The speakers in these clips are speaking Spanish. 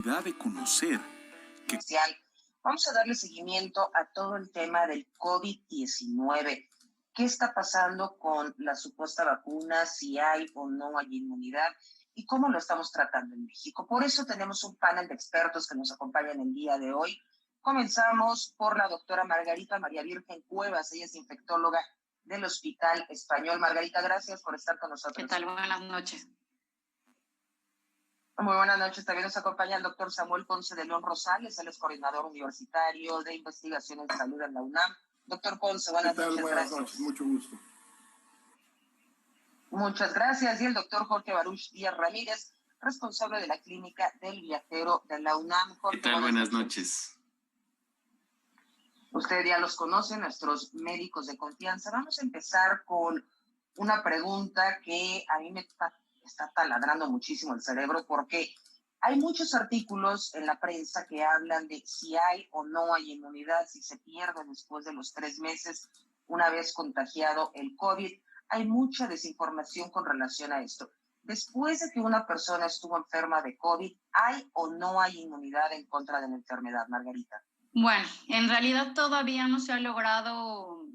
De conocer que vamos a darle seguimiento a todo el tema del COVID-19. ¿Qué está pasando con la supuesta vacuna? Si hay o no hay inmunidad y cómo lo estamos tratando en México. Por eso tenemos un panel de expertos que nos acompañan el día de hoy. Comenzamos por la doctora Margarita María Virgen Cuevas. Ella es infectóloga del Hospital Español. Margarita, gracias por estar con nosotros. ¿Qué tal? Buenas noches. Muy buenas noches. También nos acompaña el doctor Samuel Ponce de León Rosales. Él es coordinador universitario de investigación en salud en la UNAM. Doctor Ponce, buenas noches. Buenas noches, mucho gusto. Muchas gracias. Y el doctor Jorge Baruch Díaz Ramírez, responsable de la clínica del viajero de la UNAM. Jorge, ¿qué tal? Buenas noches. Usted ya los conoce, nuestros médicos de confianza. Vamos a empezar con una pregunta que a mí me está taladrando muchísimo el cerebro, porque hay muchos artículos en la prensa que hablan de si hay o no hay inmunidad, si se pierde después de los 3 meses una vez contagiado el COVID. Hay mucha desinformación con relación a esto. Después de que una persona estuvo enferma de COVID, ¿hay o no hay inmunidad en contra de la enfermedad, Margarita? Bueno, en realidad todavía no se ha logrado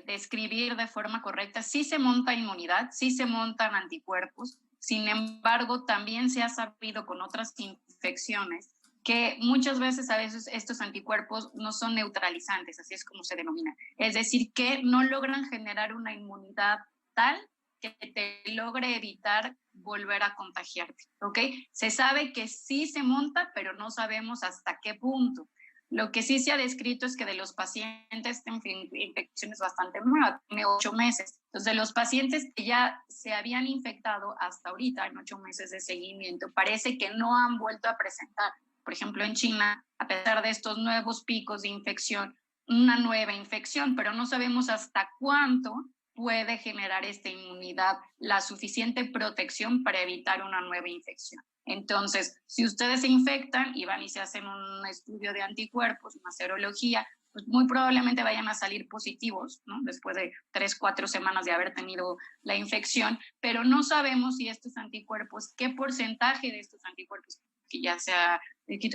describir de forma correcta. Sí se monta inmunidad, sí se montan anticuerpos. Sin embargo, también se ha sabido con otras infecciones que muchas veces a veces estos anticuerpos no son neutralizantes, así es como se denomina. Es decir, que no logran generar una inmunidad tal que te logre evitar volver a contagiarte, ¿ok? Se sabe que sí se monta, pero no sabemos hasta qué punto. Lo que sí se ha descrito es que de los pacientes, infecciones bastante nuevas, tiene 8 meses. Entonces, de los pacientes que ya se habían infectado hasta ahorita, en 8 meses de seguimiento, parece que no han vuelto a presentar. Por ejemplo, en China, a pesar de estos nuevos picos de infección, una nueva infección, pero no sabemos hasta cuánto puede generar esta inmunidad la suficiente protección para evitar una nueva infección. Entonces, si ustedes se infectan y van y se hacen un estudio de anticuerpos, una serología, pues muy probablemente vayan a salir positivos, ¿no? Después de 3, 4 semanas de haber tenido la infección, pero no sabemos si estos anticuerpos, qué porcentaje de estos anticuerpos que ya sea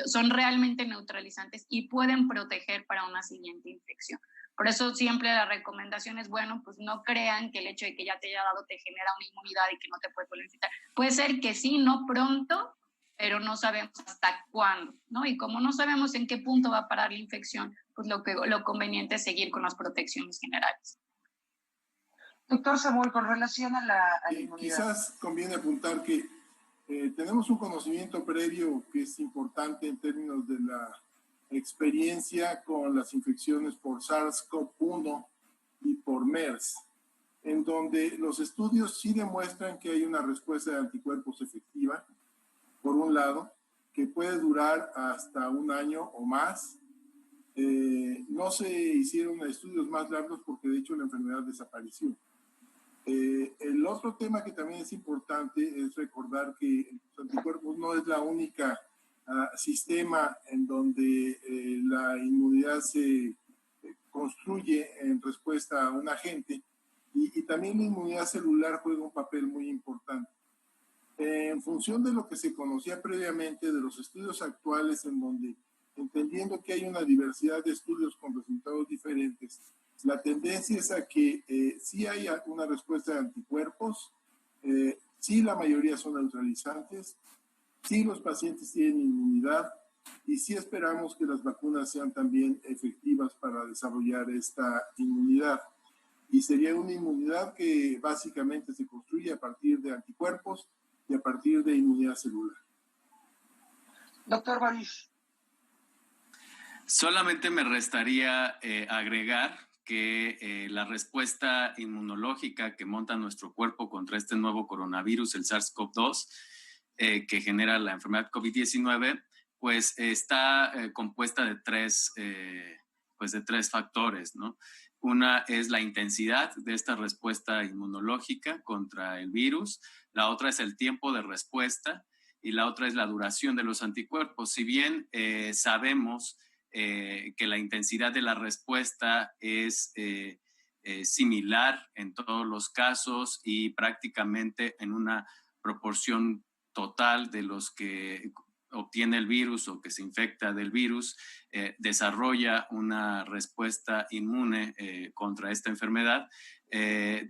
son realmente neutralizantes y pueden proteger para una siguiente infección. Por eso siempre la recomendación es, bueno, pues no crean que el hecho de que ya te haya dado te genera una inmunidad y que no te puede volver a infectar. Puede ser que sí, no pronto, pero no sabemos hasta cuándo, ¿no? Y como no sabemos en qué punto va a parar la infección, pues lo conveniente es seguir con las protecciones generales. Doctor Samuel, con relación a la inmunidad. Quizás conviene apuntar que tenemos un conocimiento previo que es importante en términos de la experiencia con las infecciones por SARS-CoV-1 y por MERS, en donde los estudios sí demuestran que hay una respuesta de anticuerpos efectiva, por un lado, que puede durar hasta 1 año o más. No se hicieron estudios más largos porque de hecho la enfermedad desapareció. El otro tema que también es importante es recordar que los anticuerpos no es la única sistema en donde la inmunidad se construye en respuesta a un agente y también la inmunidad celular juega un papel muy importante. En función de lo que se conocía previamente, de los estudios actuales en donde, entendiendo que hay una diversidad de estudios con resultados diferentes, la tendencia es a que sí hay una respuesta de anticuerpos, sí la mayoría son neutralizantes, sí los pacientes tienen inmunidad y sí esperamos que las vacunas sean también efectivas para desarrollar esta inmunidad. Y sería una inmunidad que básicamente se construye a partir de anticuerpos y a partir de inmunidad celular. Doctor Baruch. Solamente me restaría agregar que la respuesta inmunológica que monta nuestro cuerpo contra este nuevo coronavirus, el SARS-CoV-2, que genera la enfermedad COVID-19, pues está compuesta de tres factores, ¿no? Una es la intensidad de esta respuesta inmunológica contra el virus, la otra es el tiempo de respuesta y la otra es la duración de los anticuerpos. Si bien sabemos que la intensidad de la respuesta es similar en todos los casos y prácticamente en una proporción total de los que obtiene el virus o que se infecta del virus, desarrolla una respuesta inmune contra esta enfermedad.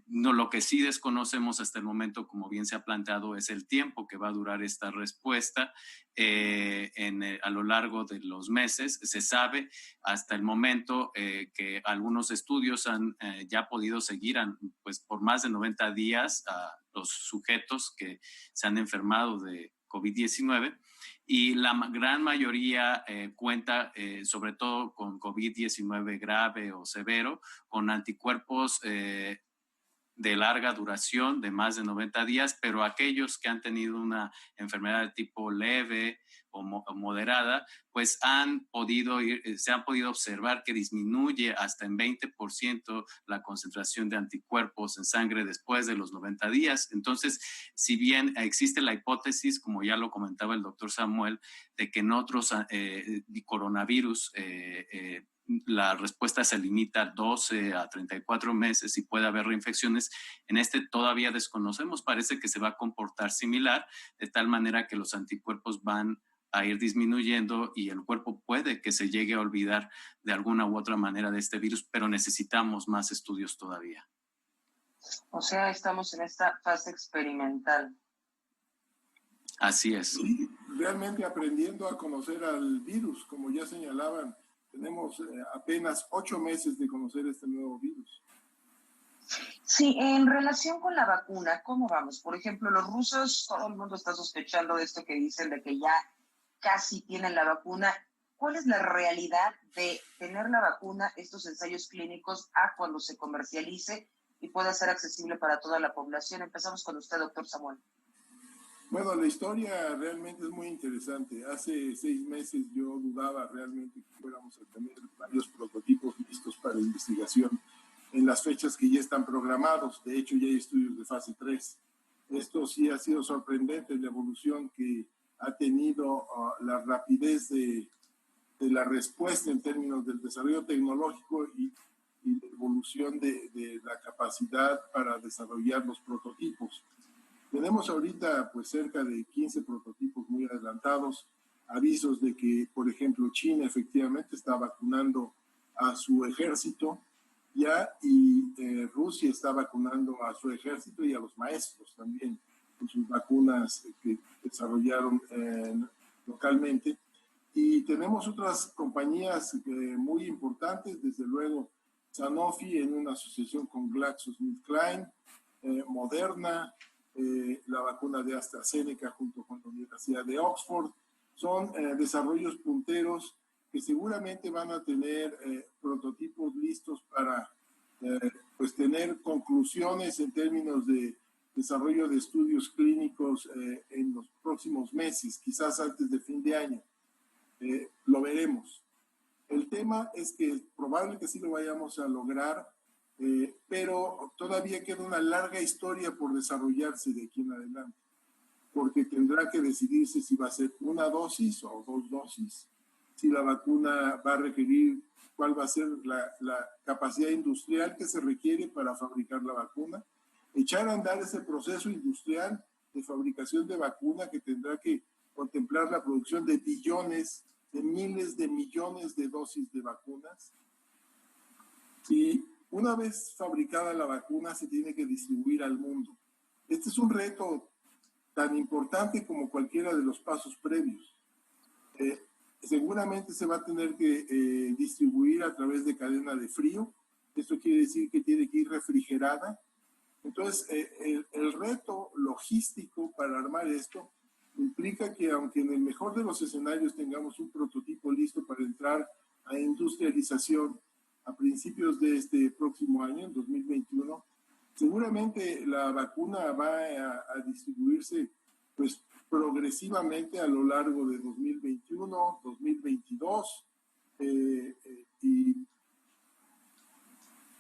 No, lo que sí desconocemos hasta el momento, como bien se ha planteado, es el tiempo que va a durar esta respuesta a lo largo de los meses. Se sabe hasta el momento que algunos estudios han ya podido seguir pues, por más de 90 días a los sujetos que se han enfermado de COVID-19 y la gran mayoría cuenta sobre todo con COVID-19 grave o severo, con anticuerpos de larga duración, de más de 90 días, pero aquellos que han tenido una enfermedad de tipo leve o moderada, pues se han podido observar que disminuye hasta en 20% la concentración de anticuerpos en sangre después de los 90 días. Entonces, si bien existe la hipótesis, como ya lo comentaba el doctor Samuel, de que en otros coronavirus la respuesta se limita a 12 a 34 meses y puede haber reinfecciones. En este todavía desconocemos, parece que se va a comportar similar, de tal manera que los anticuerpos van a ir disminuyendo y el cuerpo puede que se llegue a olvidar de alguna u otra manera de este virus, pero necesitamos más estudios todavía. O sea, estamos en esta fase experimental. Así es. Sí, realmente aprendiendo a conocer al virus, como ya señalaban, tenemos apenas 8 meses de conocer este nuevo virus. Sí, en relación con la vacuna, ¿cómo vamos? Por ejemplo, los rusos, todo el mundo está sospechando de esto que dicen de que ya casi tienen la vacuna. ¿Cuál es la realidad de tener la vacuna, estos ensayos clínicos, a cuando se comercialice y pueda ser accesible para toda la población? Empezamos con usted, doctor Samuel. Bueno, la historia realmente es muy interesante. Hace 6 meses yo dudaba realmente que fuéramos a tener varios prototipos listos para investigación en las fechas que ya están programados. De hecho, ya hay estudios de fase 3. Esto sí ha sido sorprendente, la evolución que ha tenido la rapidez de la respuesta en términos del desarrollo tecnológico y la evolución de la capacidad para desarrollar los prototipos. Tenemos ahorita pues cerca de 15 prototipos muy adelantados, avisos de que, por ejemplo, China efectivamente está vacunando a su ejército ya y Rusia está vacunando a su ejército y a los maestros también con sus vacunas que desarrollaron localmente. Y tenemos otras compañías muy importantes, desde luego Sanofi en una asociación con GlaxoSmithKline, Moderna, la vacuna de AstraZeneca junto con la Universidad de Oxford. Son desarrollos punteros que seguramente van a tener prototipos listos para pues tener conclusiones en términos de desarrollo de estudios clínicos en los próximos meses, quizás antes de fin de año. Lo veremos. El tema es que probable que sí lo vayamos a lograr, pero todavía queda una larga historia por desarrollarse de aquí en adelante, porque tendrá que decidirse si va a ser una dosis o 2 dosis, si la vacuna va a requerir, cuál va a ser la capacidad industrial que se requiere para fabricar la vacuna, echar a andar ese proceso industrial de fabricación de vacuna que tendrá que contemplar la producción de billones, de miles de millones de dosis de vacunas. Y una vez fabricada la vacuna se tiene que distribuir al mundo. Este es un reto tan importante como cualquiera de los pasos previos. Seguramente se va a tener que distribuir a través de cadena de frío. Esto quiere decir que tiene que ir refrigerada. Entonces, el reto logístico para armar esto implica que aunque en el mejor de los escenarios tengamos un prototipo listo para entrar a industrialización a principios de este próximo año, en 2021, seguramente la vacuna va a distribuirse pues progresivamente a lo largo de 2021, 2022 y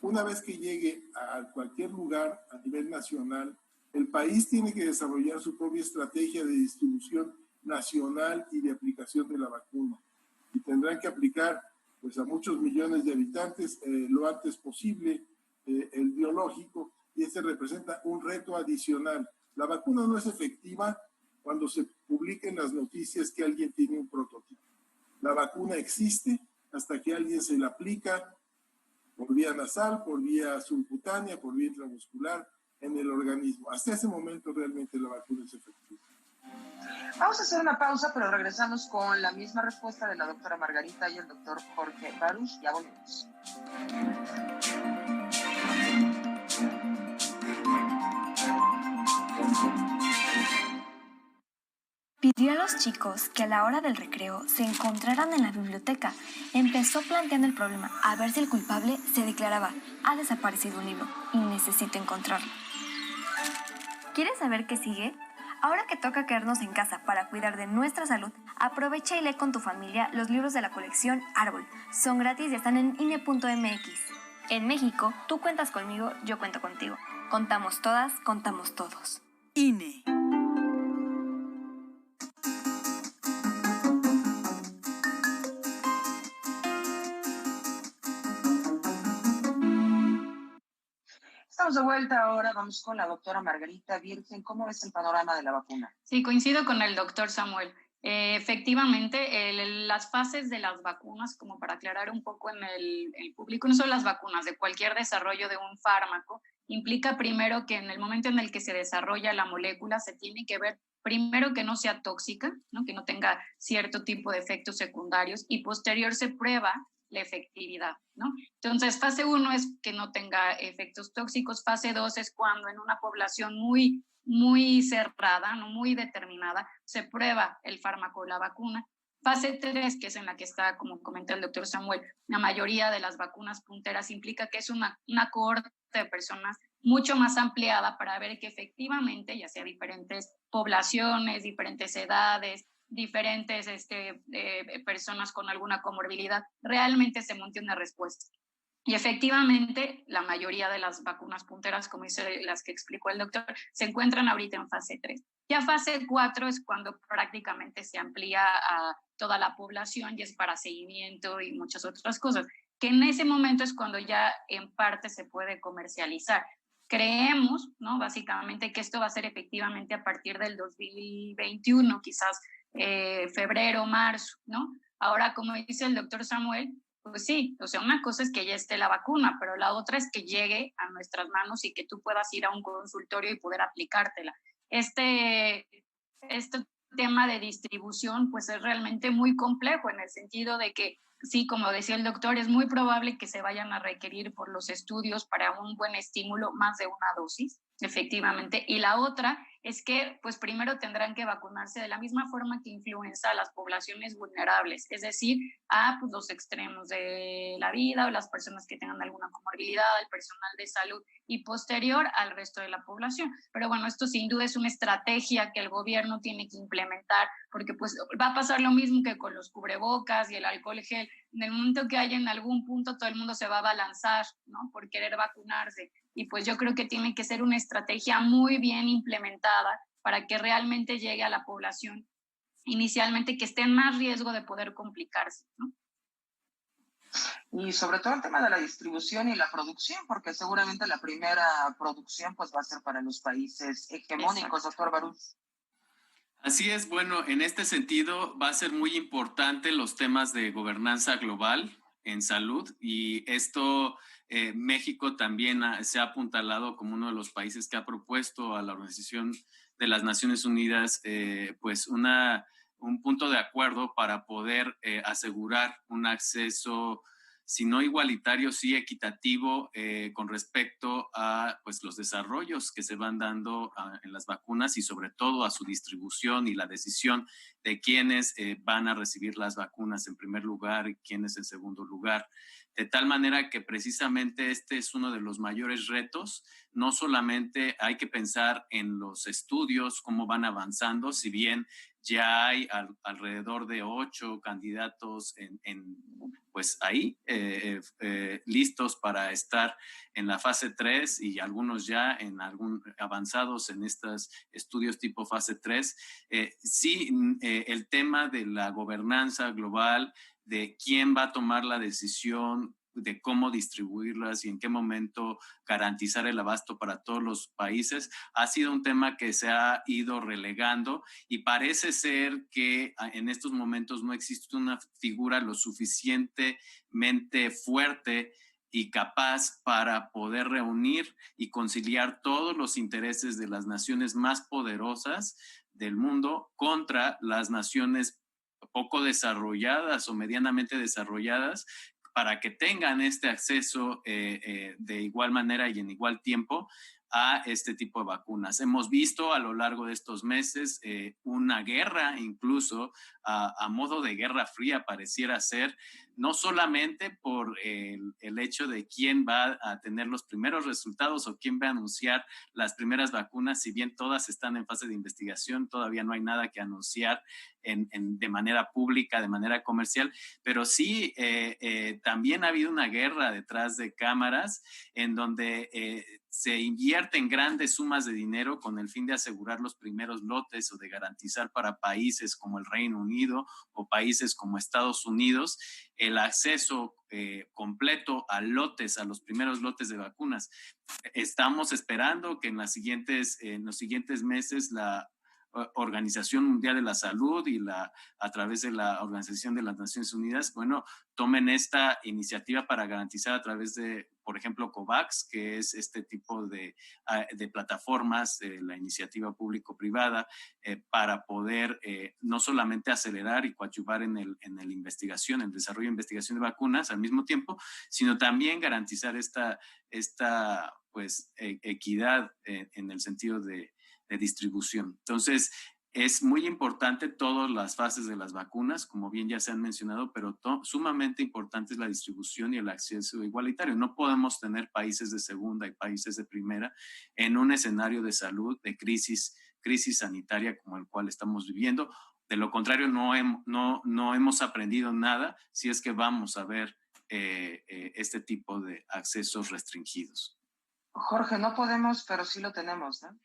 una vez que llegue a cualquier lugar a nivel nacional, el país tiene que desarrollar su propia estrategia de distribución nacional y de aplicación de la vacuna. Y tendrán que aplicar pues, a muchos millones de habitantes lo antes posible el biológico, y este representa un reto adicional. La vacuna no es efectiva cuando se publiquen las noticias que alguien tiene un prototipo. La vacuna existe hasta que alguien se la aplica por vía nasal, por vía subcutánea, por vía intramuscular en el organismo. Hasta ese momento realmente la vacuna es efectiva. Vamos a hacer una pausa, pero regresamos con la misma respuesta de la doctora Margarita y el doctor Jorge Baruch. Ya volvemos. Pidió a los chicos que a la hora del recreo se encontraran en la biblioteca. Empezó planteando el problema, a ver si el culpable se declaraba: ha desaparecido un libro y necesito encontrarlo. ¿Quieres saber qué sigue? Ahora que toca quedarnos en casa para cuidar de nuestra salud, aprovecha y lee con tu familia los libros de la colección Árbol. Son gratis y están en INE.mx. En México, tú cuentas conmigo, yo cuento contigo. Contamos todas, contamos todos. INE. Estamos de vuelta ahora, vamos con la doctora Margarita Virgen. ¿Cómo ves el panorama de la vacuna? Sí, coincido con el doctor Samuel. Efectivamente, las fases de las vacunas, como para aclarar un poco en el público, no solo las vacunas, de cualquier desarrollo de un fármaco, implica primero que en el momento en el que se desarrolla la molécula se tiene que ver primero que no sea tóxica, ¿no? Que no tenga cierto tipo de efectos secundarios, y posterior se prueba la efectividad, ¿no? Entonces, fase 1 es que no tenga efectos tóxicos, fase 2 es cuando en una población muy cerrada, ¿no? Muy determinada, se prueba el fármaco, la vacuna. Fase 3, que es en la que está, como comenta el doctor Samuel, la mayoría de las vacunas punteras, implica que es una cohorte de personas mucho más ampliada para ver que efectivamente, ya sea diferentes poblaciones, diferentes edades, diferentes personas con alguna comorbilidad, realmente se monte una respuesta. Y efectivamente, la mayoría de las vacunas punteras, como dice las que explicó el doctor, se encuentran ahorita en fase 3. Ya fase 4 es cuando prácticamente se amplía a toda la población y es para seguimiento y muchas otras cosas, que en ese momento es cuando ya en parte se puede comercializar. Creemos, ¿no? Básicamente que esto va a ser efectivamente a partir del 2021, quizás febrero, marzo, ¿no? Ahora, como dice el doctor Samuel, pues sí, o sea, una cosa es que ya esté la vacuna, pero la otra es que llegue a nuestras manos y que tú puedas ir a un consultorio y poder aplicártela. Este tema de distribución, pues es realmente muy complejo en el sentido de que, sí, como decía el doctor, es muy probable que se vayan a requerir por los estudios para un buen estímulo más de una dosis, efectivamente. Y la otra es que, pues primero tendrán que vacunarse de la misma forma que influenza a las poblaciones vulnerables, es decir, a pues, los extremos de la vida o las personas que tengan alguna comorbilidad, el personal de salud y posterior al resto de la población. Pero bueno, esto sin duda es una estrategia que el gobierno tiene que implementar, porque pues va a pasar lo mismo que con los cubrebocas y el alcohol gel. En el momento que haya en algún punto, todo el mundo se va a abalanzar, ¿no? Por querer vacunarse. Y pues yo creo que tiene que ser una estrategia muy bien implementada para que realmente llegue a la población inicialmente que esté en más riesgo de poder complicarse, ¿no? Y sobre todo el tema de la distribución y la producción, porque seguramente la primera producción pues va a ser para los países hegemónicos. Exacto. Doctor Baruch. Así es, bueno, en este sentido va a ser muy importante los temas de gobernanza global en salud, y esto México también se ha apuntalado como uno de los países que ha propuesto a la Organización de las Naciones Unidas pues un punto de acuerdo para poder asegurar un acceso, si no igualitario, sí equitativo con respecto a pues, los desarrollos que se van dando en las vacunas y sobre todo a su distribución y la decisión de quiénes van a recibir las vacunas en primer lugar y quiénes en segundo lugar. De tal manera que precisamente este es uno de los mayores retos. No solamente hay que pensar en los estudios, cómo van avanzando, si bien ya hay alrededor de 8 candidatos pues ahí listos para estar en la fase 3 y algunos ya avanzados en estos estudios tipo fase 3. Sí, el tema de la gobernanza global, de quién va a tomar la decisión, de cómo distribuirlas y en qué momento garantizar el abasto para todos los países, ha sido un tema que se ha ido relegando y parece ser que en estos momentos no existe una figura lo suficientemente fuerte y capaz para poder reunir y conciliar todos los intereses de las naciones más poderosas del mundo contra las naciones poco desarrolladas o medianamente desarrolladas, para que tengan este acceso de igual manera y en igual tiempo a este tipo de vacunas. Hemos visto a lo largo de estos meses una guerra, incluso a modo de guerra fría pareciera ser, no solamente por el hecho de quién va a tener los primeros resultados o quién va a anunciar las primeras vacunas, si bien todas están en fase de investigación, todavía no hay nada que anunciar de manera pública, de manera comercial, pero sí también ha habido una guerra detrás de cámaras en donde se invierten grandes sumas de dinero con el fin de asegurar los primeros lotes o de garantizar para países como el Reino Unido o países como Estados Unidos el acceso completo a lotes, a los primeros lotes de vacunas. Estamos esperando que en los siguientes meses la Organización Mundial de la Salud y a través de la Organización de las Naciones Unidas, tomen esta iniciativa para garantizar a través de, por ejemplo, COVAX, que es este tipo de plataformas de la iniciativa público-privada, para poder no solamente acelerar y coadyuvar en la investigación, el desarrollo e investigación de vacunas al mismo tiempo, sino también garantizar esta equidad en el sentido de distribución. Entonces, es muy importante todas las fases de las vacunas, como bien ya se han mencionado, pero sumamente importante es la distribución y el acceso igualitario. No podemos tener países de segunda y países de primera en un escenario de salud, de crisis sanitaria como el cual estamos viviendo. De lo contrario, no hemos aprendido nada si es que vamos a ver este tipo de accesos restringidos. Jorge, no podemos, pero sí lo tenemos, ¿no?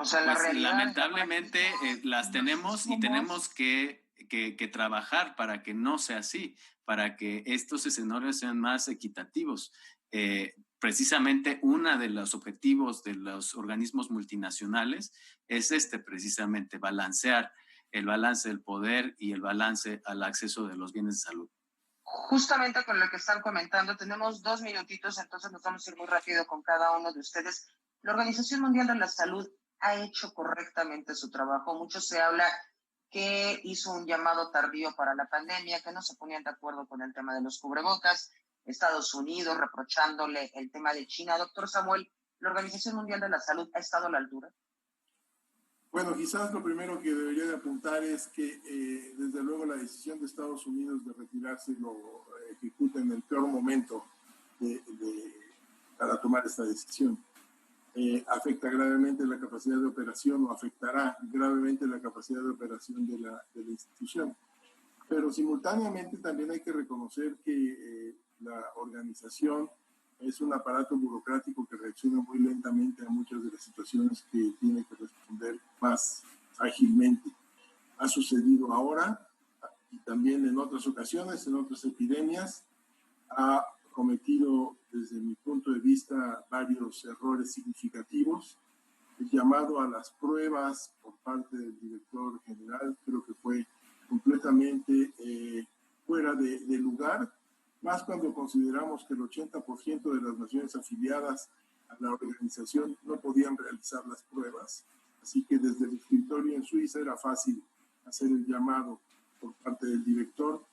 O sea, pues la realidad, lamentablemente las tenemos y tenemos que trabajar para que no sea así, para que estos escenarios sean más equitativos. Precisamente uno de los objetivos de los organismos multinacionales es precisamente balancear el balance del poder y el balance al acceso de los bienes de salud. Justamente con lo que están comentando, tenemos 2 minutitos, entonces nos vamos a ir muy rápido con cada uno de ustedes. La Organización Mundial de la Salud ha hecho correctamente su trabajo. Mucho se habla que hizo un llamado tardío para la pandemia, que no se ponían de acuerdo con el tema de los cubrebocas. Estados Unidos reprochándole el tema de China. Doctor Samuel, ¿la Organización Mundial de la Salud ha estado a la altura? Bueno, quizás lo primero que debería de apuntar es que desde luego la decisión de Estados Unidos de retirarse lo ejecuta en el peor momento para tomar esta decisión. Afecta gravemente la capacidad de operación o afectará gravemente la capacidad de operación de la institución. Pero simultáneamente también hay que reconocer que la organización es un aparato burocrático que reacciona muy lentamente a muchas de las situaciones que tiene que responder más ágilmente. Ha sucedido ahora y también en otras ocasiones, en otras epidemias, ha cometido desde mi punto de vista varios errores significativos. El llamado a las pruebas por parte del director general creo que fue completamente fuera de lugar, más cuando consideramos que el 80% de las naciones afiliadas a la organización no podían realizar las pruebas. Así que desde el escritorio en Suiza era fácil hacer el llamado por parte del director.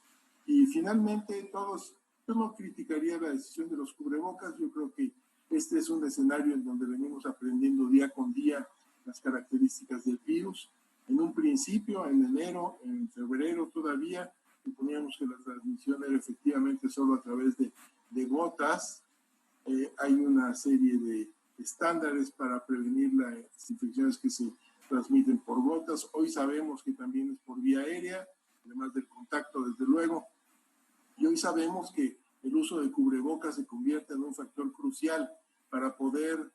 Y finalmente yo no criticaría la decisión de los cubrebocas. Yo creo que este es un escenario en donde venimos aprendiendo día con día las características del virus. En un principio, en enero, en febrero todavía, suponíamos que la transmisión era efectivamente solo a través de gotas. Hay una serie de estándares para prevenir las infecciones que se transmiten por gotas. Hoy sabemos que también es por vía aérea, además del contacto, desde luego. Y hoy sabemos que el uso de cubrebocas se convierte en un factor crucial para poder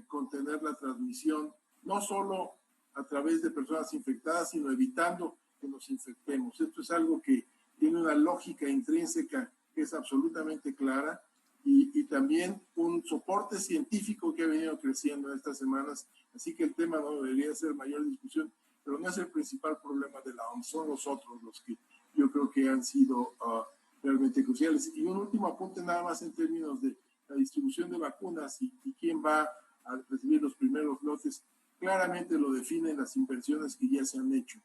contener la transmisión, no solo a través de personas infectadas, sino evitando que nos infectemos. Esto es algo que tiene una lógica intrínseca que es absolutamente clara, y también un soporte científico que ha venido creciendo en estas semanas. Así que el tema no debería ser mayor discusión, pero no es el principal problema de la OMS, son los otros los que yo creo que han sido realmente cruciales. Y un último apunte nada más en términos de la distribución de vacunas y quién va a recibir los primeros lotes. Claramente lo definen las inversiones que ya se han hecho.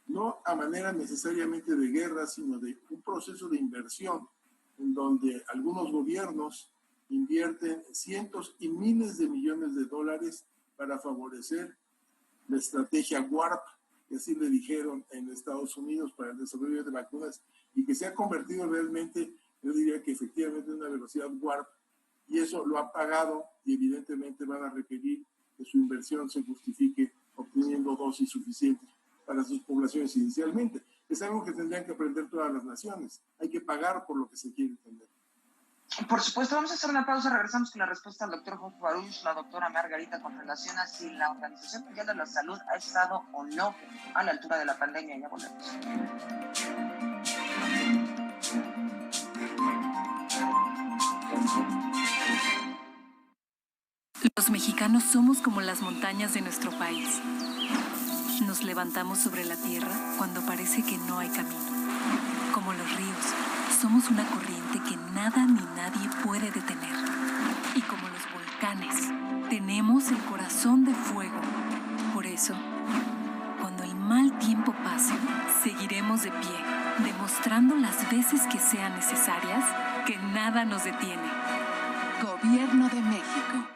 No a manera necesariamente de guerra, sino de un proceso de inversión en donde algunos gobiernos invierten cientos y miles de millones de dólares para favorecer la estrategia WARP, que así le dijeron en Estados Unidos para el desarrollo de vacunas, y que se ha convertido realmente, yo diría que efectivamente en una velocidad WARP, y eso lo han pagado y evidentemente van a requerir que su inversión se justifique obteniendo dosis suficientes para sus poblaciones inicialmente. Es algo que tendrían que aprender todas las naciones. Hay que pagar por lo que se quiere entender. Por supuesto, vamos a hacer una pausa. Regresamos con la respuesta del doctor Jorge Baruch, la doctora Margarita, con relación a si la Organización Mundial de la Salud ha estado o no a la altura de la pandemia. Ya volvemos. Los mexicanos somos como las montañas de nuestro país. Nos levantamos sobre la tierra cuando parece que no hay camino. Como los ríos, somos una corriente que nada ni nadie puede detener. Y como los volcanes, tenemos el corazón de fuego. Por eso, cuando el mal tiempo pase, seguiremos de pie, demostrando las veces que sean necesarias que nada nos detiene. Gobierno de México.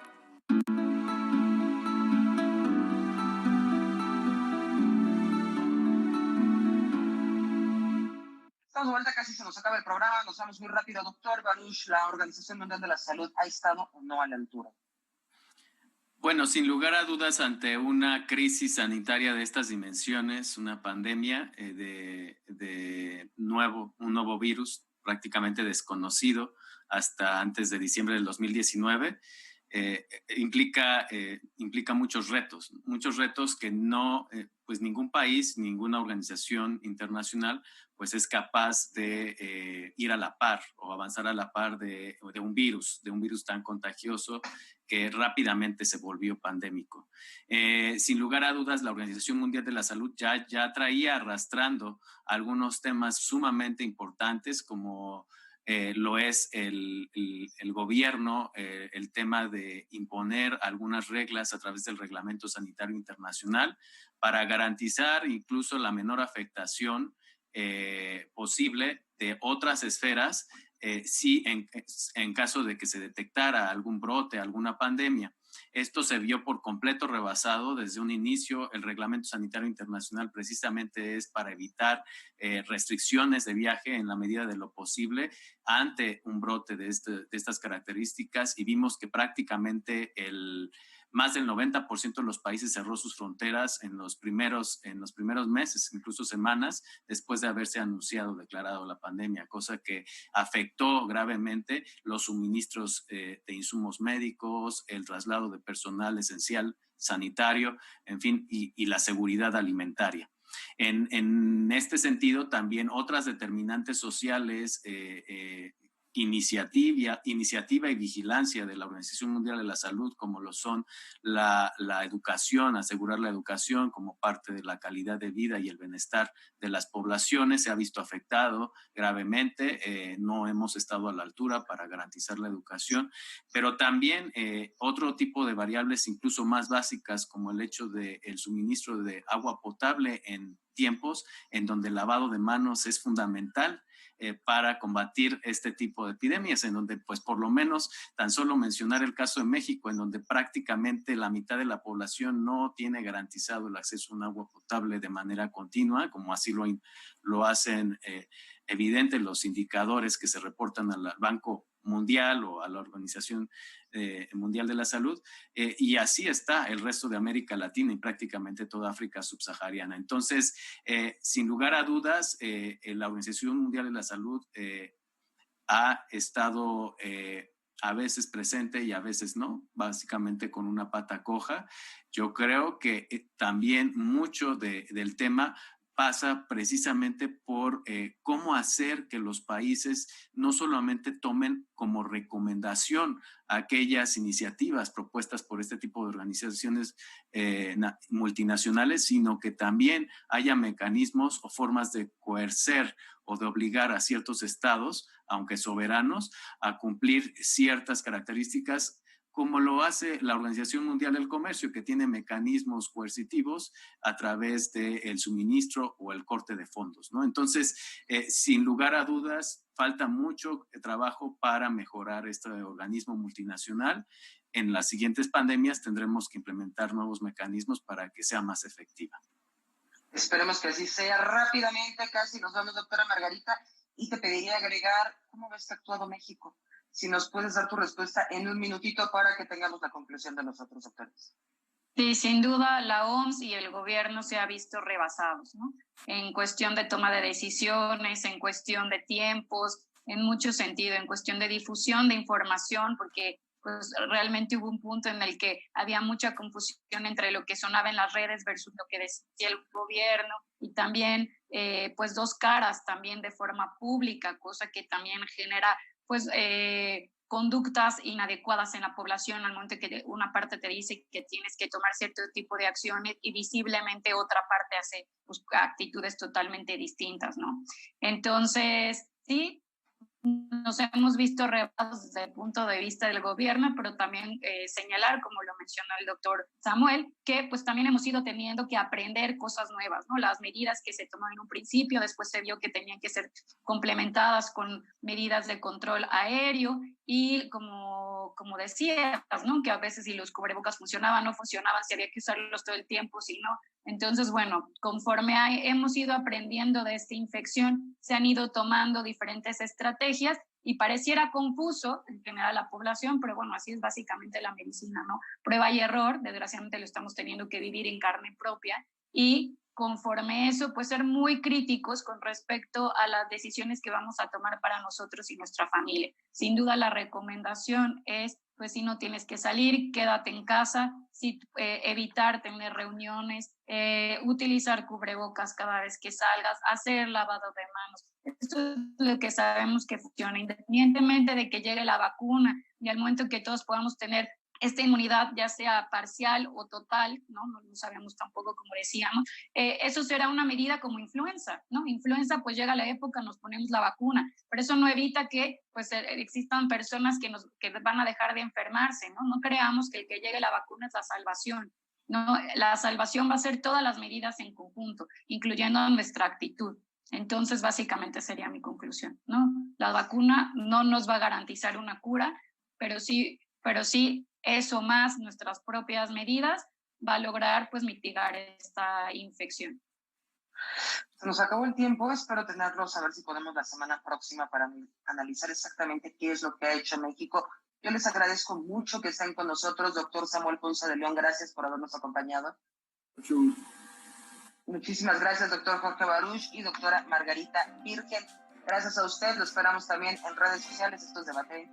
Estamos de vuelta, casi se nos acaba el programa, nos vamos muy rápido. Doctor Baruch, ¿la Organización Mundial de la Salud ha estado o no a la altura? Bueno, sin lugar a dudas, ante una crisis sanitaria de estas dimensiones, una pandemia un nuevo virus prácticamente desconocido hasta antes de diciembre del 2019, implica muchos retos que no, pues ningún país, ninguna organización internacional pues es capaz de ir a la par o avanzar a la par de un virus tan contagioso que rápidamente se volvió pandémico. Sin lugar a dudas, la Organización Mundial de la Salud ya traía arrastrando algunos temas sumamente importantes como lo es el gobierno, el tema de imponer algunas reglas a través del Reglamento Sanitario Internacional para garantizar incluso la menor afectación posible de otras esferas si en caso de que se detectara algún brote, alguna pandemia. Esto se vio por completo rebasado desde un inicio. El Reglamento Sanitario Internacional precisamente es para evitar restricciones de viaje en la medida de lo posible ante un brote de estas características, y vimos que prácticamente más del 90% de los países cerró sus fronteras en los primeros meses, incluso semanas, después de haberse declarado la pandemia, cosa que afectó gravemente los suministros de insumos médicos, el traslado de personal esencial sanitario, en fin, y la seguridad alimentaria. En este sentido, también otras determinantes sociales, iniciativa y vigilancia de la Organización Mundial de la Salud, como lo son la educación, asegurar la educación como parte de la calidad de vida y el bienestar de las poblaciones, se ha visto afectado gravemente. No hemos estado a la altura para garantizar la educación, pero también otro tipo de variables incluso más básicas, como el hecho del suministro de agua potable en tiempos en donde el lavado de manos es fundamental para combatir este tipo de epidemias, en donde pues por lo menos tan solo mencionar el caso de México, en donde prácticamente la mitad de la población no tiene garantizado el acceso a un agua potable de manera continua, como así lo hacen evidente los indicadores que se reportan al Banco Mundial o a la Organización Mundial de la Salud, y así está el resto de América Latina y prácticamente toda África subsahariana. Entonces, sin lugar a dudas, la Organización Mundial de la Salud ha estado a veces presente y a veces no, básicamente con una pata coja. Yo creo que también mucho del tema pasa precisamente por cómo hacer que los países no solamente tomen como recomendación aquellas iniciativas propuestas por este tipo de organizaciones multinacionales, sino que también haya mecanismos o formas de coercer o de obligar a ciertos estados, aunque soberanos, a cumplir ciertas características, como lo hace la Organización Mundial del Comercio, que tiene mecanismos coercitivos a través del suministro o el corte de fondos, ¿no? Entonces, sin lugar a dudas, falta mucho trabajo para mejorar este organismo multinacional. En las siguientes pandemias tendremos que implementar nuevos mecanismos para que sea más efectiva. Esperemos que así sea. Rápidamente, casi nos vamos, doctora Margarita, y te pediría agregar, ¿cómo ves que ha actuado México? Si nos puedes dar tu respuesta en un minutito para que tengamos la conclusión de los otros doctores. Sí, sin duda la OMS y el gobierno se han visto rebasados, ¿no? En cuestión de toma de decisiones, en cuestión de tiempos, en mucho sentido, en cuestión de difusión de información, porque pues realmente hubo un punto en el que había mucha confusión entre lo que sonaba en las redes versus lo que decía el gobierno, y también pues dos caras también de forma pública, cosa que también genera pues conductas inadecuadas en la población al momento que una parte te dice que tienes que tomar cierto tipo de acciones y visiblemente otra parte hace pues, actitudes totalmente distintas, ¿no? Entonces, sí, nos hemos visto rebasados desde el punto de vista del gobierno, pero también señalar, como lo mencionó el doctor Samuel, que pues también hemos ido teniendo que aprender cosas nuevas, ¿no? Las medidas que se tomaron en un principio, después se vio que tenían que ser complementadas con medidas de control aéreo y como decías, ¿no? Que a veces si los cubrebocas funcionaban, no funcionaban, si había que usarlos todo el tiempo, si no. Entonces, bueno, conforme hemos ido aprendiendo de esta infección, se han ido tomando diferentes estrategias y pareciera confuso en general a la población, pero bueno, así es básicamente la medicina, ¿no? Prueba y error, desgraciadamente lo estamos teniendo que vivir en carne propia y conforme eso, pues ser muy críticos con respecto a las decisiones que vamos a tomar para nosotros y nuestra familia. Sin duda la recomendación es, pues si no tienes que salir, quédate en casa, evitar tener reuniones, utilizar cubrebocas cada vez que salgas, hacer lavado de manos. Esto es lo que sabemos que funciona, independientemente de que llegue la vacuna y al momento que todos podamos tener esta inmunidad, ya sea parcial o total, no lo sabemos tampoco, como decíamos, eso será una medida como influenza, ¿no? Influenza, pues llega la época, nos ponemos la vacuna, pero eso no evita que pues existan personas que van a dejar de enfermarse, ¿no? No creamos que el que llegue la vacuna es la salvación, ¿no? La salvación va a ser todas las medidas en conjunto, incluyendo nuestra actitud. Entonces, básicamente sería mi conclusión, ¿no? La vacuna no nos va a garantizar una cura, pero sí eso más nuestras propias medidas va a lograr pues mitigar esta infección. Se nos acabó el tiempo, espero tenerlos a ver si podemos la semana próxima para analizar exactamente qué es lo que ha hecho México. Yo les agradezco mucho que estén con nosotros, doctor Samuel Ponce de León, gracias por habernos acompañado. Mucho gusto. Muchísimas gracias, doctor Jorge Baruch y doctora Margarita Virgen. Gracias a usted, lo esperamos también en redes sociales, esto es Debate.